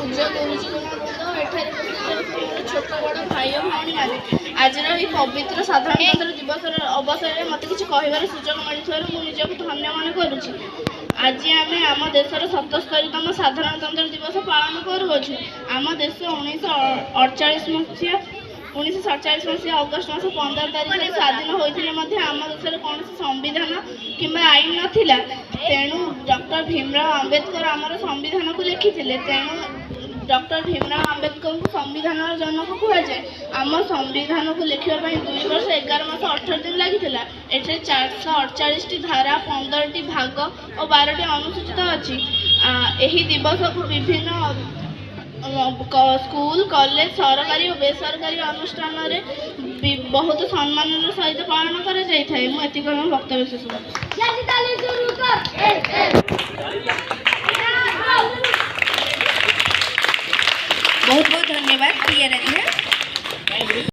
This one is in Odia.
ପୂଜ୍ୟ ଗୁରୁଜନବୃନ୍ଦ, ଏଠାରେ ଉପସ୍ଥିତ ଛୋଟ ବଡ଼ ଭାଇ ଓ ଭଉଣୀମାନେ, ଆଜିର ଏହି ପବିତ୍ର ସାଧାରଣତନ୍ତ୍ର ଦିବସର ଅବସରରେ ମୋତେ କିଛି କହିବାର ସୁଯୋଗ ମିଳିଥିବାରୁ ମୁଁ ନିଜକୁ ଧନ୍ୟ ମନେ କରୁଛି। ଆଜି ଆମେ ଆମ ଦେଶର 77ତମ ସାଧାରଣତନ୍ତ୍ର ଦିବସ ପାଳନ କରୁଅଛୁ। ଆମ ଦେଶ 1947 ମସିହା ଅଗଷ୍ଟ ମାସ 15 ତାରିଖରେ ସ୍ୱାଧୀନ ହୋଇଥିଲେ ମଧ୍ୟ ଆମ ଦେଶରେ କୌଣସି ସମ୍ବିଧାନ କିମ୍ବା ଆଇନ ନଥିଲା। ତେଣୁ ଡକ୍ଟର ଭୀମରାଓ ଆମ୍ବେଦକର ଆମର ସମ୍ବିଧାନକୁ ଲେଖିଥିଲେ। ତେଣୁ ଡକ୍ଟର ଭୀମରାଓ ଆମ୍ବେଦକରଙ୍କୁ ସମ୍ବିଧାନର ଜନକ କୁହାଯାଏ। ଆମ ସମ୍ବିଧାନକୁ ଲେଖିବା ପାଇଁ 2 ବର୍ଷ 11 ମାସ 18 ଦିନ ଲାଗିଥିଲା। ଏଠାରେ 448ଟି ଧାରା, 15ଟି ଭାଗ ଓ 12ଟି ଅନୁସୂଚିତ ଅଛି। ଏହି ଦିବସକୁ ବିଭିନ୍ନ ସ୍କୁଲ, କଲେଜ, ସରକାରୀ ଓ ବେସରକାରୀ ଅନୁଷ୍ଠାନରେ ବହୁତ ସମ୍ମାନର ସହିତ ପାଳନ କରାଯାଇଥାଏ। ମୁଁ ଏତିକି ମୋ ବକ୍ତବ୍ୟ ଶେଷ କରୁଛି। बहुत बहुत धन्यवाद प्रिया राधिका।